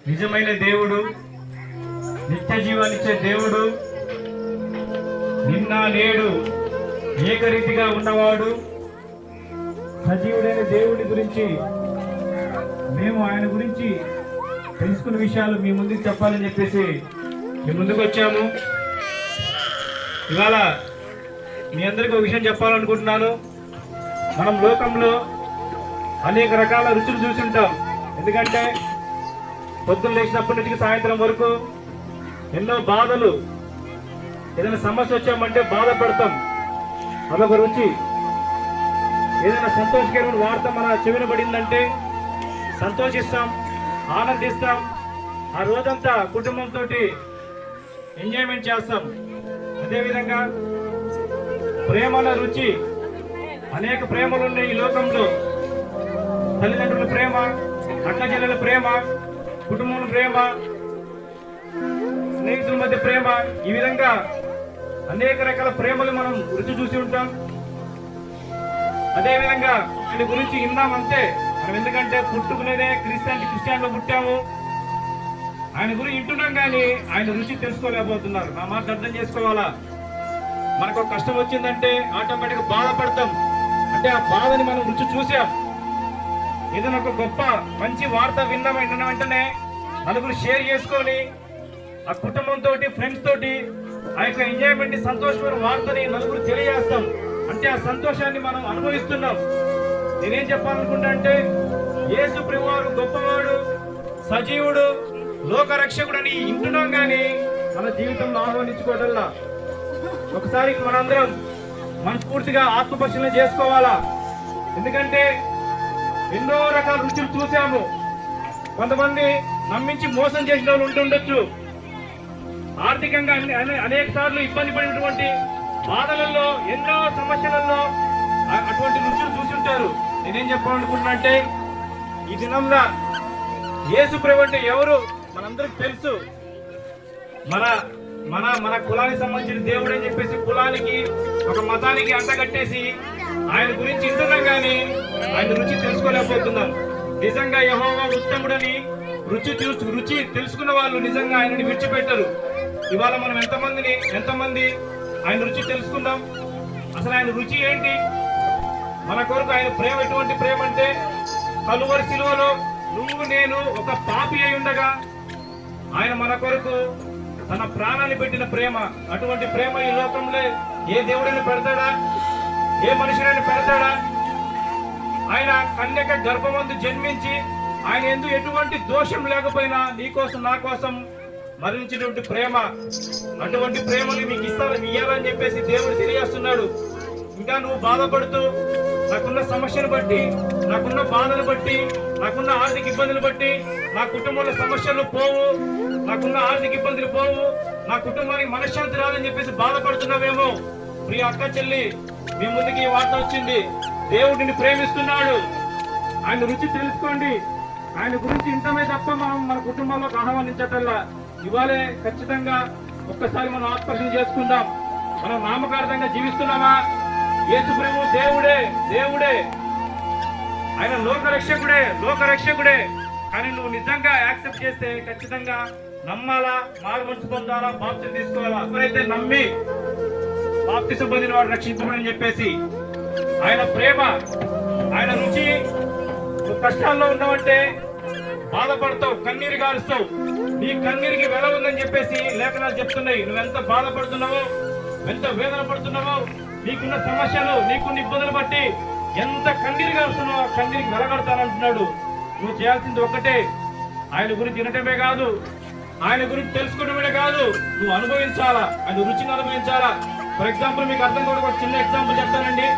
నిజమైన దేవుడు, నిత్య జీవాన్నిచ్చే దేవుడు, నిన్న నేడు ఏకరీతిగా ఉన్నవాడు, సజీవుడైన దేవుడి గురించి మేము ఆయన గురించి తెలుసుకున్న విషయాలు మీ ముందుకు చెప్పాలని చెప్పేసి మీ ముందుకు వచ్చాము. ఇవాళ మీ అందరికీ ఒక విషయం చెప్పాలనుకుంటున్నాను. మనం లోకంలో అనేక రకాల రుచులు చూసుంటాం. ఎందుకంటే పొద్దున్న లేచినప్పటి నుంచి సాయంత్రం వరకు ఎన్నో బాధలు, ఏదైనా సమస్య వచ్చామంటే బాధపడతాం, అదొక రుచి. ఏదైనా సంతోషకరమైన వార్త మన చెవిన పడిందంటే సంతోషిస్తాం, ఆనందిస్తాం, ఆ రోజంతా కుటుంబంతో ఎంజాయ్మెంట్ చేస్తాం. అదేవిధంగా ప్రేమల రుచి, అనేక ప్రేమలు ఉన్నాయి ఈ లోకంలో. తల్లిదండ్రుల ప్రేమ, అక్క చెల్లెల ప్రేమ, కుటుంబం ప్రేమ, స్నేహితుల మధ్య ప్రేమ, ఈ విధంగా అనేక రకాల ప్రేమలు మనం రుచి చూసి ఉంటాం. అదేవిధంగా దీని గురించి విన్నామంతే మనం. ఎందుకంటే పుట్టుకునేదే క్రిస్టియాన్లో పుట్టాము. ఆయన గురించి వింటున్నాం కానీ ఆయన రుచి తెలుసుకోలేకపోతున్నారు. నా మాట అర్థం చేసుకోవాలా? మనకు ఒక కష్టం వచ్చిందంటే ఆటోమేటిక్గా బాధపడతాం. అంటే ఆ బాధని మనం రుచి చూసాం. ఏదైనా ఒక గొప్ప మంచి వార్త విన్న వెంటనే నలుగురు షేర్ చేసుకొని ఆ కుటుంబంతో, ఫ్రెండ్స్ తోటి ఆ యొక్క ఎంజాయ్మెంట్, సంతోషమైన వార్తని నలుగురు తెలియజేస్తాం. అంటే ఆ సంతోషాన్ని మనం అనుభవిస్తున్నాం. నేనేం చెప్పాలనుకుంటా అంటే, యేసు ప్రభువారు గొప్పవాడు, సజీవుడు, లోకరక్షకుడు అని వింటున్నాం కానీ మన జీవితంలో ఆహ్వానించుకోవటల్లా. ఒకసారి మనందరం మనస్ఫూర్తిగా ఆత్మపరిశీలన చేసుకోవాలా. ఎందుకంటే ఎన్నో రకాల రుచులు చూసాము. కొంతమంది నమ్మించి మోసం చేసిన వాళ్ళు ఉంటుండొచ్చు. ఆర్థికంగా అనేక సార్లు ఇబ్బంది పడినటువంటి బాధలలో, ఎన్నో సమస్యలలో అటువంటి రుచులు చూసుంటారు. నేనేం చెప్పాలనుకుంటున్నా అంటే, ఈ దినంలో యేసు ప్రభు అంటే ఎవరు మనందరికి తెలుసు. మన మన మన కులానికి సంబంధించిన దేవుడు అని చెప్పేసి కులానికి, ఒక మతానికి అంటగట్టేసి ఆయన గురించి వింటున్నాం కానీ ఆయన రుచి తెలుసుకోలేకపోతున్నాం. నిజంగా యెహోవా ఉత్తముడని రుచి తెలుసుకున్న వాళ్ళు నిజంగా ఆయనని విడిచిపెట్టరు. ఇవాళ మనం ఎంతమంది ఆయన రుచి తెలుసుకుందాం. అసలు ఆయన రుచి ఏంటి? మన కొరకు ఆయన ప్రేమ ఎటువంటి ప్రేమ అంటే, కలువరి శిలువలో నువ్వు నేను ఒక పాపి అయి ఉండగా ఆయన మన కొరకు తన ప్రాణాన్ని పెట్టిన ప్రేమ. అటువంటి ప్రేమ ఈ లోకంలో ఏ దేవుడైనా పెడతాడా? ఏ మనుషుడైనా పెడతాడా? ఆయన కన్యక గర్భమందు జన్మించి ఆయన ఎందుకు ఎటువంటి దోషం లేకపోయినా నీ కోసం, నా కోసం మరణించినటువంటి ప్రేమ. అటువంటి ప్రేమని మీకు ఇయ్యాలని చెప్పేసి దేవుడు తెలియజేస్తున్నాడు. ఇంకా నువ్వు బాధపడుతూ, నాకున్న సమస్యను బట్టి, నాకున్న బాధను బట్టి, నాకున్న ఆర్థిక ఇబ్బందులు బట్టి, నా కుటుంబంలో సమస్యలు పోవు, నాకున్న ఆర్థిక ఇబ్బందులు పోవు, నా కుటుంబానికి మనశ్శాంతి రాదని చెప్పేసి బాధపడుతున్నావేమో, ప్రియ అక్క చెల్లి, మీ ముందుకి ఈ వార్త వచ్చింది. దేవుడిని ప్రేమిస్తున్నాడు. ఆయన రుచి తెలుసుకోండి. ఆయన గురించి ఇంటమే తప్ప మనం మన కుటుంబంలోకి ఆహ్వానించటల్లా. ఇవాళే ఖచ్చితంగా ఒక్కసారి మనం ఆత్మపరిశీలన చేసుకుందాం. మనం నామకార్థంగా జీవిస్తున్నామా? యేసు ప్రభు దేవుడే, ఆయన లోకరక్షకుడే. కానీ నువ్వు నిజంగా యాక్సెప్ట్ చేస్తే ఖచ్చితంగా నమ్మాలా, మారు మనసు పొందాలా, బాప్తిసం తీసుకోవాలా. ఎవరైతే నమ్మి బాప్తిసం పొందిన వాడు రక్షించమని చెప్పేసి ఆయన ప్రేమ, ఆయన రుచి. నువ్వు కష్టాల్లో ఉన్నావంటే బాధపడతావు, కన్నీరు గారుస్తావు. నీ కన్నీరికి వెల ఉందని చెప్పేసి లేఖనాలు చెప్తున్నాయి. నువ్వెంత బాధపడుతున్నావో, ఎంత వేదన పడుతున్నావో, నీకున్న సమస్యలు, నీకున్న ఇబ్బందులు బట్టి ఎంత కన్నీరు గారుస్తున్నావో ఆ కన్నీరికి వెలగడతానంటున్నాడు. నువ్వు చేయాల్సింది ఒక్కటే, ఆయన గురించి వినటమే కాదు, ఆయన గురించి తెలుసుకోవడమే కాదు, నువ్వు అనుభవించాలా, ఆయన రుచిని అనుభవించాలా. ఫర్ ఎగ్జాంపుల్ మీకు అర్థం కూడా ఒక చిన్న ఎగ్జాంపుల్ చెప్తానండి.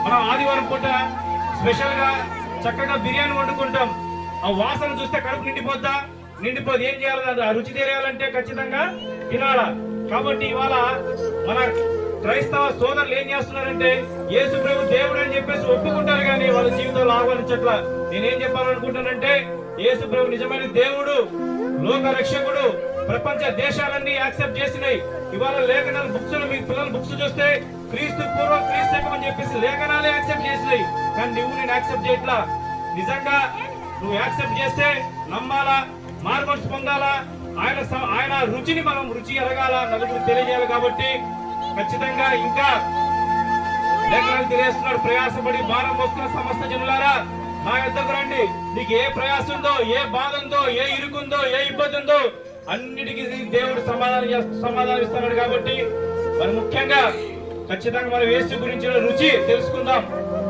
మనం ఆదివారం పూట స్పెషల్ గా చక్కగా బిర్యానీ వండుకుంటాం. ఆ వాసన చూస్తే కడుపు నిండిపోద్దు. ఏం చేయాలి? ఆ రుచి తెలియాలంటే ఖచ్చితంగా తినాలా. కాబట్టి ఇవాళ మన క్రైస్తవ సోదరులు ఏం చేస్తున్నారంటే, యేసు ప్రభు దేవుడు అని చెప్పేసి ఒప్పుకుంటారు కానీ వాళ్ళ జీవితంలో ఆహ్వానించట్లా. నేనేం చెప్పాలనుకుంటానంటే, యేసు ప్రభు నిజమైన దేవుడు, లోక రక్షకుడు. ప్రపంచ దేశాలన్నీ యాక్సెప్ట్ చేసినాయి. ఇవాళ లేఖనాలు బుక్స్, మీ పిల్లల బుక్స్ చూస్తే క్రీస్తు పూర్వం, క్రీస్తు శకం అని చెప్పేసి లేఖనాలే యాక్సెప్ట్ చేసినాయి. కానీ నువ్వు నేను యాక్సెప్ట్ చేయట్లా. నిజంగా నువ్వు యాక్సెప్ట్ చేస్తే నమ్మాలా, మార్మర్స్ పొందాలా, ఆయన రుచిని మనం రుచి ఎరగాల, నలుగురు తెలియజేయాలి. కాబట్టి ఖచ్చితంగా ఇంకా లేఖనాలు తెలియజేస్తున్నాడు, ప్రయాసపడి భారం మోస్తున్న సమస్త జనులారా నా యొద్దకు రండి. నీకు ఏ ప్రయాస ఉందో, ఏ బాధ ఉందో, ఏ ఇరుకుందో, ఏ ఇబ్బంది ఉందో అన్నిటికీ దేవుడు సమాధానం ఇస్తున్నాడు. కాబట్టి మరి ముఖ్యంగా ఖచ్చితంగా మనం యేసు గురించిన రుచి తెలుసుకుందాం.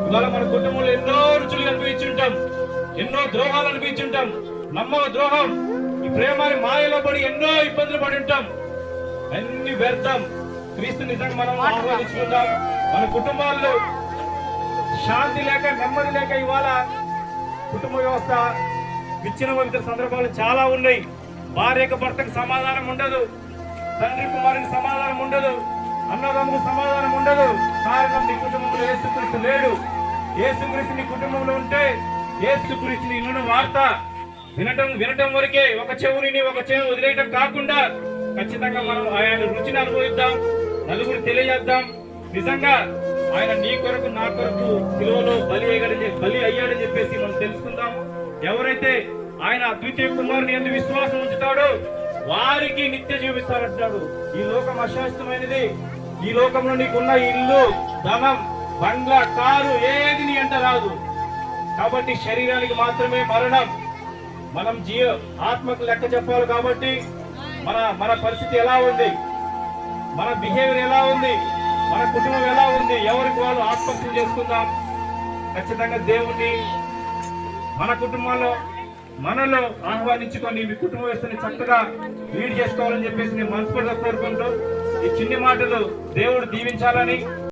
ఇవాళ మన కుటుంబంలో ఎన్నో రుచులు అనుభవించుంటాం, ఎన్నో ద్రోహాలు అనుభవించుంటాం, నమ్మక ద్రోహం, ఈ ప్రేమని మాయలో పడి ఎన్నో ఇబ్బందులు పడి ఉంటాం. అన్ని వ్యర్థం. క్రీస్తు నిజంగా మనం ఆహ్వానించుకుందాం. మన కుటుంబాల్లో శాంతి లేక, నెమ్మది లేక ఇవాళ కుటుంబ వ్యవస్థ విచ్ఛిన్నమైన సందర్భాలు చాలా ఉన్నాయి. భార్యకు భర్తకు సమాధానం ఉండదు, తండ్రి కుమారునికి సమాధానం ఉండదు, అన్నదమ్ముకు సమాధానం ఉండదు. కారణం నీ కుటుంబంలో యేసుక్రీస్తు లేడు. యేసుక్రీస్తు నీ కుటుంబంలో ఉంటే యేసుక్రీస్తుని ఇన్న వార్త వినటం వరకే, ఒక చెవుని ఒక చెవి వదిలేయటం కాకుండా ఖచ్చితంగా మనం ఆయన రుచిని అనుభవిద్దాం, నలుగురు తెలియజేద్దాం. నిజంగా ఆయన నీ కొరకు నా కొరకు సిలువలో బలి అయ్యాడని చెప్పేసి మనం తెలుసుకుందాం. ఎవరైతే ఆయన అద్వితీయ కుమారుని యందు విశ్వాసం ఉంచుతాడో వారికి నిత్య జీవిస్తారంటాడు. ఈ లోకం అశాశ్వతమైనది. ఈ లోకంలో నీకున్న ఇల్లు, ధనం, బంగ్లా, కారు ఏది నీ అంట రాదు. కాబట్టి శరీరానికి మాత్రమే మరణం. మనం ఆత్మకు లెక్క చెప్పాలి. కాబట్టి మన పరిస్థితి ఎలా ఉంది, మన బిహేవియర్ ఎలా ఉంది, మన కుటుంబం ఎలా ఉంది, ఎవరికి వాళ్ళు ఆత్మహత్య చేసుకుందాం. ఖచ్చితంగా దేవుణ్ణి మన కుటుంబంలో మనలో ఆహ్వానించుకొని మీ కుటుంబ వ్యవస్థని చక్కగా లీడ్ చేసుకోవాలని చెప్పేసి నేను మనస్ఫూర్తిగా కోరుకుంటూ ఈ చిన్ని మాటలు దేవుడు దీవించాలని